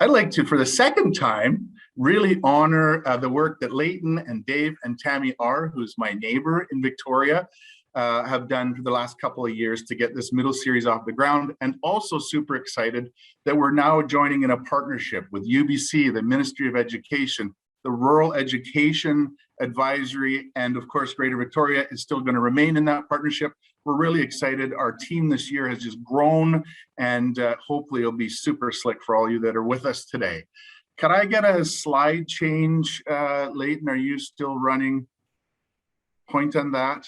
I'd like to, for the second time, really honor the work that Leighton and Dave and Tammy R., who's my neighbor in Victoria, have done for the last couple of years to get this middle series off the ground. And also super excited that we're now joining in a partnership with UBC, the Ministry of Education, the Rural Education Advisory, and of course, Greater Victoria is still going to remain in that partnership. We're really excited. Our team this year has just grown, and hopefully it'll be super slick for all you that are with us today. Could I get a slide change, Leighton? Are you still running? Point on that.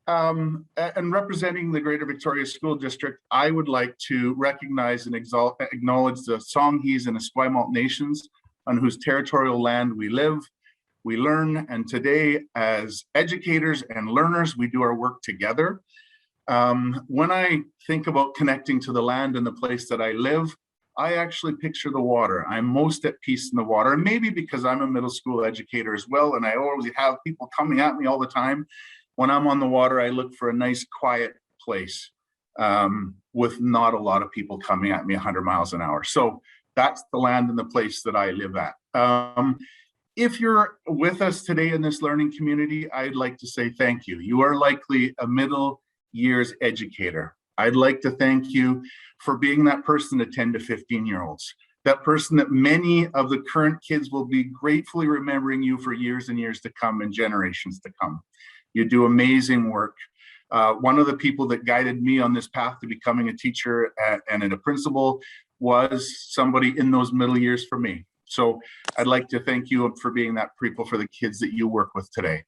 And representing the Greater Victoria School District, I would like to recognize and acknowledge the Songhees and Esquimalt nations on whose territorial land we live, we learn, and today as educators and learners, we do our work together. When I think about connecting to the land and the place that I live, I actually picture the water. I'm most at peace in the water, and maybe because I'm a middle school educator as well, and I always have people coming at me all the time. When I'm on the water, I look for a nice quiet place with not a lot of people coming at me 100 miles an hour. So that's the land and the place that I live at. If you're with us today in this learning community, I'd like to say thank you. You are likely a middle years educator. I'd like to thank you for being that person to 10 to 15-year-olds, that person that many of the current kids will be gratefully remembering you for years and years to come and generations to come. You do amazing work. One of the people that guided me on this path to becoming a teacher and a principal was somebody in those middle years for me. So I'd like to thank you for being that people for the kids that you work with today.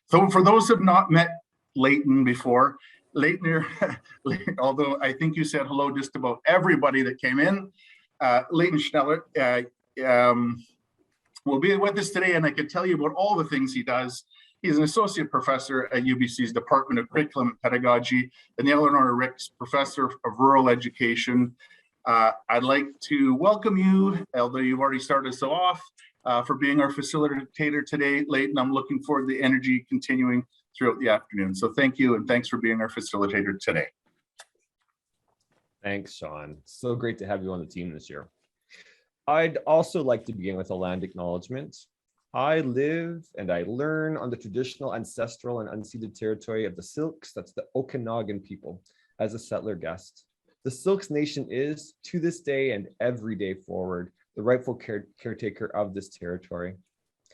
So for those who have not met Leighton before, Leighton, although I think you said hello just about everybody that came in, Leighton Schnellert will be with us today, and I can tell you about all the things he does. He's an associate professor at UBC's Department of Curriculum and Pedagogy and the Eleanor Ricks Professor of Rural Education. I'd like to welcome you, although you've already started us off, for being our facilitator today. Leighton, I'm looking forward to the energy continuing throughout the afternoon. So thank you, and thanks for being our facilitator today. Thanks, Sean. So great to have you on the team this year. I'd also like to begin with a land acknowledgement. I live and I learn on the traditional, ancestral, and unceded territory of the Silks, that's the Okanagan people, as a settler guest. The Silks Nation is, to this day and every day forward, the rightful caretaker of this territory.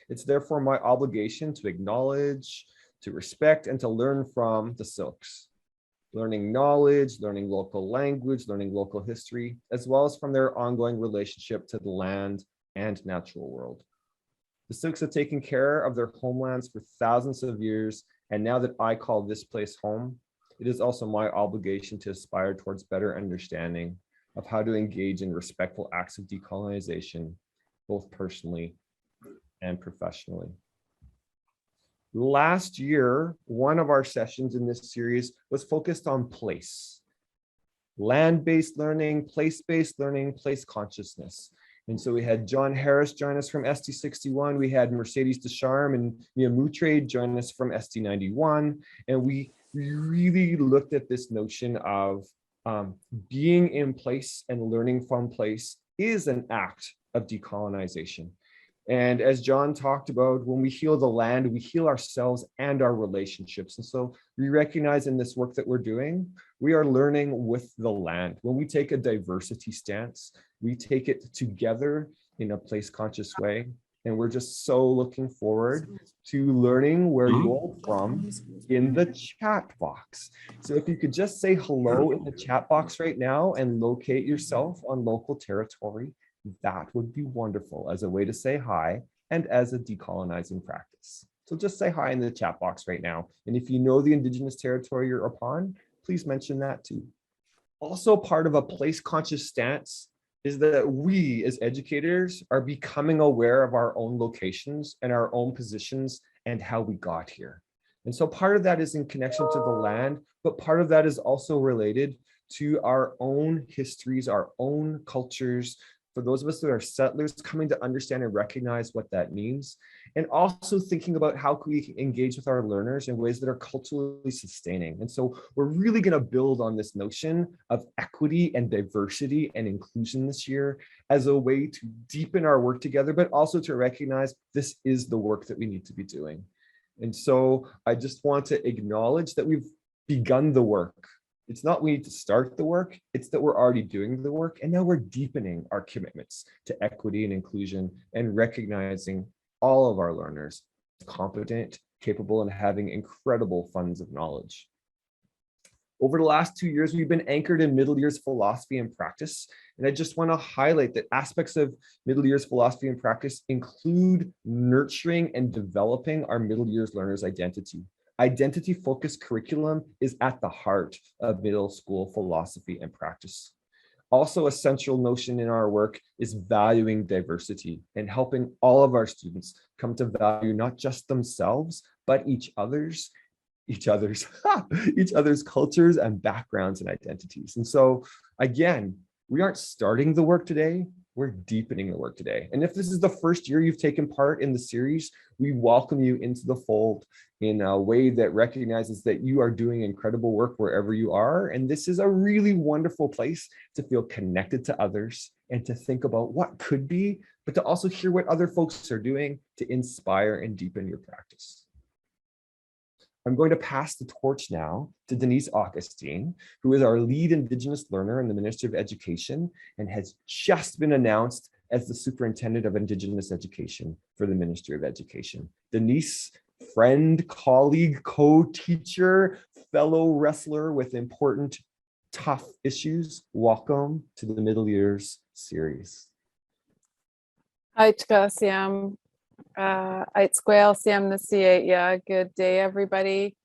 It's therefore my obligation to acknowledge, to respect, and to learn from the Silks. Learning knowledge, learning local language, learning local history, as well as from their ongoing relationship to the land and natural world. The Silks have taken care of their homelands for thousands of years, and now that I call this place home, it is also my obligation to aspire towards better understanding of how to engage in respectful acts of decolonization, both personally and professionally. Last year, one of our sessions in this series was focused on place. Land-based learning, place-based learning, place consciousness. And so we had John Harris join us from ST61. We had Mercedes Descharme and Mia Moutrade join us from ST91. And we really looked at this notion of being in place and learning from place is an act of decolonization. And as John talked about, when we heal the land, we heal ourselves and our relationships. And so we recognize in this work that we're doing, we are learning with the land. When we take a diversity stance, we take it together in a place conscious way. And we're just so looking forward to learning where you're from in the chat box. So if you could just say hello in the chat box right now and locate yourself on local territory, that would be wonderful as a way to say hi and as a decolonizing practice. So just say hi in the chat box right now. And if you know the Indigenous territory you're upon, please mention that too. Also part of a place conscious stance is that we as educators are becoming aware of our own locations and our own positions and how we got here. And so part of that is in connection to the land, but part of that is also related to our own histories, our own cultures, for those of us that are settlers, coming to understand and recognize what that means, and also thinking about how can we engage with our learners in ways that are culturally sustaining. And so we're really going to build on this notion of equity and diversity and inclusion this year as a way to deepen our work together, but also to recognize this is the work that we need to be doing. And so I just want to acknowledge that we've begun the work. It's not we need to start the work, it's that we're already doing the work. And now we're deepening our commitments to equity and inclusion and recognizing all of our learners competent, capable, and having incredible funds of knowledge. Over the last 2 years, we've been anchored in middle years philosophy and practice. And I just want to highlight that aspects of middle years philosophy and practice include nurturing and developing our middle years learners' identity. Identity-focused curriculum is at the heart of middle school philosophy and practice. Also, a central notion in our work is valuing diversity and helping all of our students come to value not just themselves, but each other's cultures and backgrounds and identities. And so, again, we aren't starting the work today, we're deepening the work today. And if this is the first year you've taken part in the series, we welcome you into the fold in a way that recognizes that you are doing incredible work wherever you are. And this is a really wonderful place to feel connected to others and to think about what could be, but to also hear what other folks are doing to inspire and deepen your practice. I'm going to pass the torch now to Denise Augustine, who is our lead Indigenous learner in the Ministry of Education and has just been announced as the Superintendent of Indigenous Education for the Ministry of Education. Denise, friend, colleague, co-teacher, fellow wrestler with important, tough issues, welcome to the Middle Years series. Hi, Siam. Good day, everybody.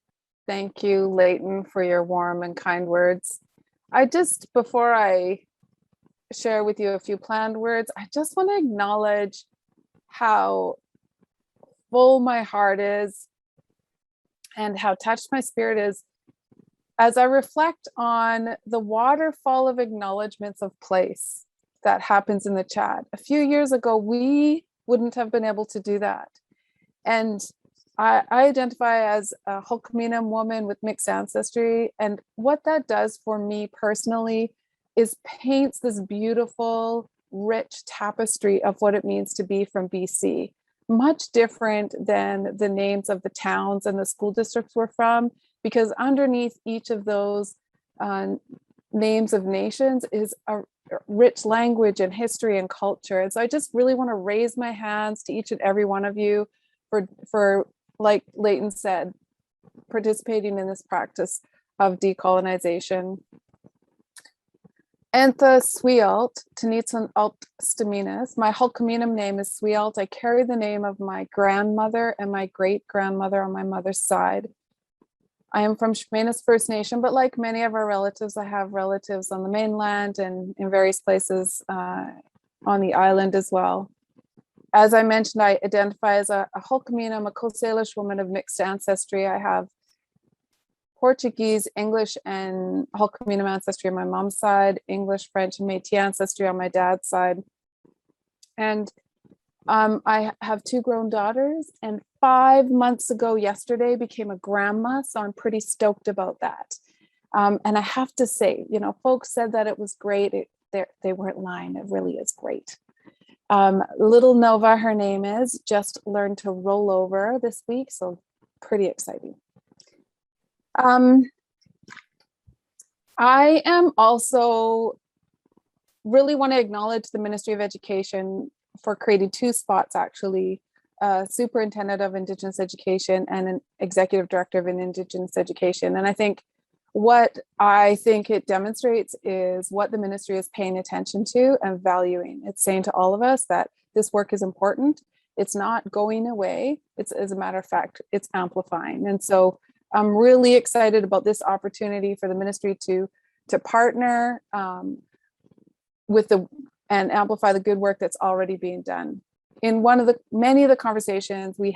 Thank you, Leighton, for your warm and kind words. Before I share with you a few planned words, I just want to acknowledge how full my heart is and how touched my spirit is as I reflect on the waterfall of acknowledgements of place that happens in the chat. A few years ago, we wouldn't have been able to do that. And I identify as a Hulkaminam woman with mixed ancestry. And what that does for me personally is paints this beautiful, rich tapestry of what it means to be from BC. Much different than the names of the towns and the school districts we're from, because underneath each of those names of nations is a rich language and history and culture. And so I just really want to raise my hands to each and every one of you for like Leighton said, participating in this practice of decolonization. Entha Swialt, Tanitsan Alt Staminas. My Hulkaminam name is Swialt. I carry the name of my grandmother and my great-grandmother on my mother's side. I am from Shmanis First Nation, but like many of our relatives, I have relatives on the mainland and in various places on the island as well. As I mentioned, I identify as a Hulkaminam, a Coast Salish woman of mixed ancestry. I have Portuguese, English, and Hulkaminam ancestry on my mom's side, English, French, and Métis ancestry on my dad's side. And I have 2 grown daughters, and 5 months ago yesterday became a grandma, so I'm pretty stoked about that. And I have to say, you know, folks said that it was great. They weren't lying. It really is great. Little Nova, her name is, just learned to roll over this week, so pretty exciting. I am also really want to acknowledge the Ministry of Education for creating 2 spots, actually, Superintendent of Indigenous Education and an Executive Director of Indigenous Education. And I think what it demonstrates is what the ministry is paying attention to and valuing. It's saying to all of us that this work is important. It's not going away. It's, as a matter of fact, it's amplifying. And so I'm really excited about this opportunity for the ministry to partner and amplify the good work that's already being done. In many of the conversations we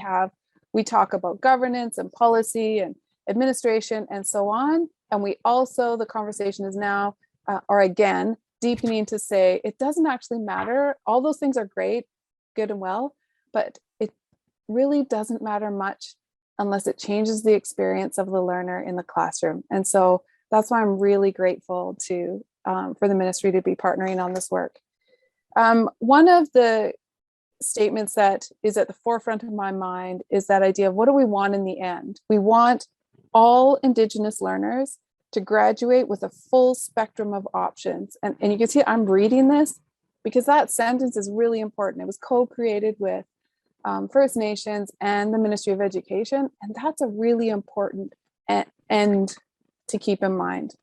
talk about governance and policy and administration and so on. And the conversation is now, or again, deepening to say it doesn't actually matter. All those things are great, good and well, but it really doesn't matter much unless it changes the experience of the learner in the classroom. And so that's why I'm really grateful to for the ministry to be partnering on this work. One of the statements that is at the forefront of my mind is that idea of what do we want in the end? We want all Indigenous learners to graduate with a full spectrum of options. And you can see I'm reading this because that sentence is really important. It was co-created with First Nations and the Ministry of Education. And that's a really important end to keep in mind.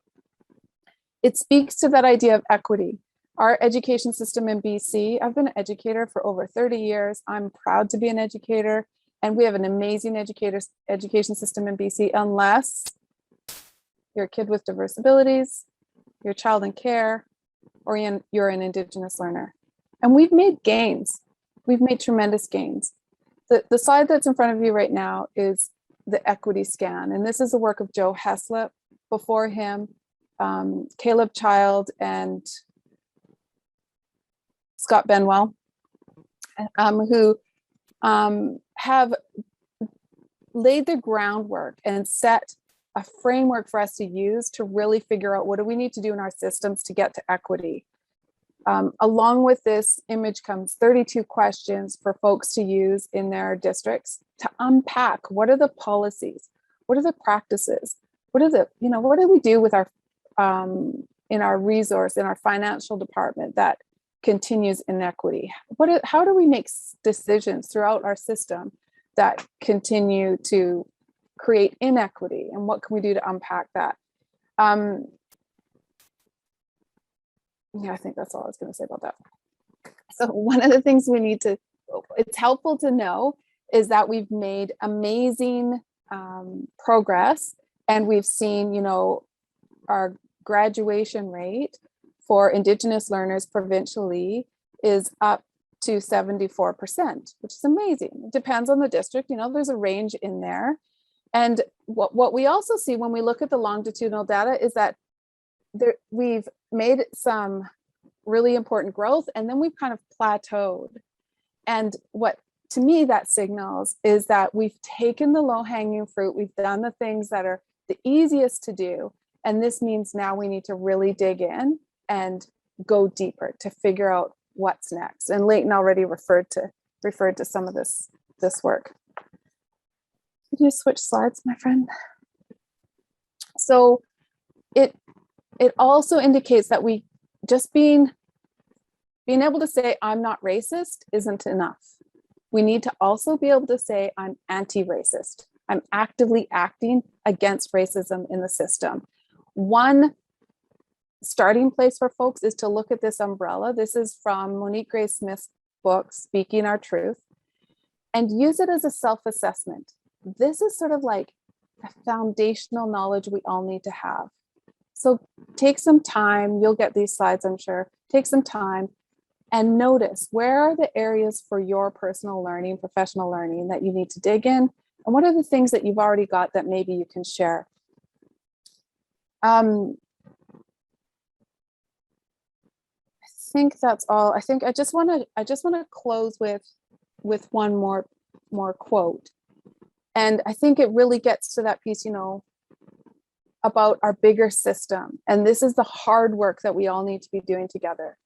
It speaks to that idea of equity. Our education system in BC, I've been an educator for over 30 years. I'm proud to be an educator, and we have an amazing education system in BC, unless you're a kid with diverse abilities, you're a child in care, or you're an Indigenous learner. And we've made gains. We've made tremendous gains. The slide that's in front of you right now is the equity scan. And this is the work of Joe Heslop. Before him, Caleb Child and Scott Benwell, who have laid the groundwork and set a framework for us to use to really figure out what do we need to do in our systems to get to equity. Along with this image comes 32 questions for folks to use in their districts to unpack what are the policies, what are the practices, what do we do with our in our resource, in our financial department that continues inequity? How do we make decisions throughout our system that continue to create inequity, and what can we do to unpack that? Yeah, I think that's all I was going to say about that. So one of the things it's helpful to know is that we've made amazing progress, and we've seen, our graduation rate for Indigenous learners provincially is up to 74%, which is amazing. It depends on the district, there's a range in there. And what we also see when we look at the longitudinal data is that we've made some really important growth, and then we've kind of plateaued. And what to me that signals is that we've taken the low-hanging fruit, we've done the things that are the easiest to do, and this means now we need to really dig in and go deeper to figure out what's next. And Leighton already referred to some of this work. Could you switch slides, my friend? So it also indicates that we just being able to say I'm not racist isn't enough. We need to also be able to say I'm anti-racist. I'm actively acting against racism in the system. One starting place for folks is to look at this umbrella. This is from Monique Gray Smith's book, Speaking Our Truth, and use it as a self-assessment. This is sort of like the foundational knowledge we all need to have. So take some time, you'll get these slides, I'm sure. Take some time and notice where are the areas for your personal learning, professional learning that you need to dig in, and what are the things that you've already got that maybe you can share. I think that's all. I think I just want to close with one more quote. And I think it really gets to that piece, about our bigger system. And this is the hard work that we all need to be doing together.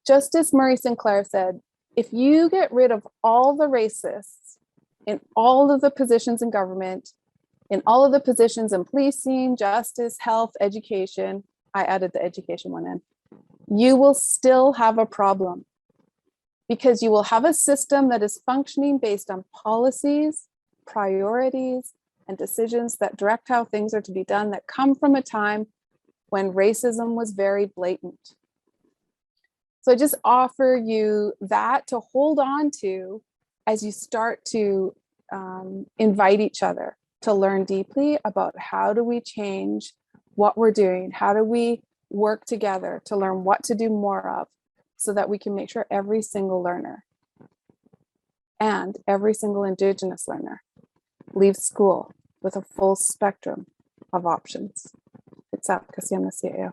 Justice Murray Sinclair said, if you get rid of all the racists in all of the positions in government, in all of the positions in policing, justice, health, education, I added the education one in, you will still have a problem, because you will have a system that is functioning based on policies, priorities, and decisions that direct how things are to be done that come from a time when racism was very blatant. So I just offer you that to hold on to as you start to invite each other to learn deeply about how do we change what we're doing, how do we work together to learn what to do more of, so that we can make sure every single learner and every single Indigenous learner leaves school with a full spectrum of options. It's up, kasi I'm the CAO.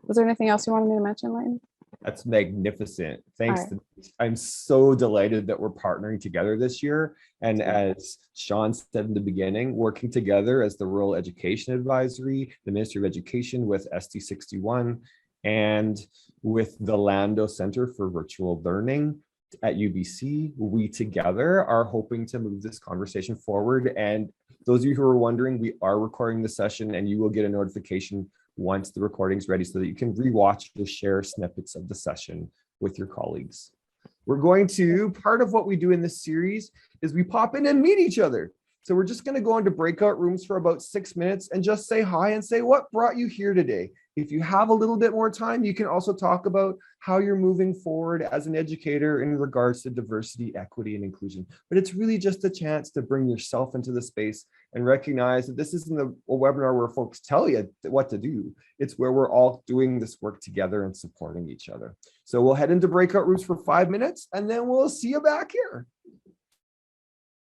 Was there anything else you wanted me to mention, Leighton? That's magnificent. Thanks. All I'm so delighted that we're partnering together this year. And as Sean said in the beginning, working together as the Rural Education Advisory, the Ministry of Education with SD61, and with the Lando Center for Virtual Learning at UBC, we together are hoping to move this conversation forward. And those of you who are wondering, we are recording the session, and you will get a notification once the recording is ready so that you can rewatch or share snippets of the session with your colleagues. We're going to, part of what we do in this series is we pop in and meet each other. So we're just going to go into breakout rooms for about 6 minutes and just say hi and say what brought you here today. If you have a little bit more time, you can also talk about how you're moving forward as an educator in regards to diversity, equity, and inclusion. But it's really just a chance to bring yourself into the space and recognize that this isn't a webinar where folks tell you what to do. It's where we're all doing this work together and supporting each other. So we'll head into breakout rooms for 5 minutes, and then we'll see you back here.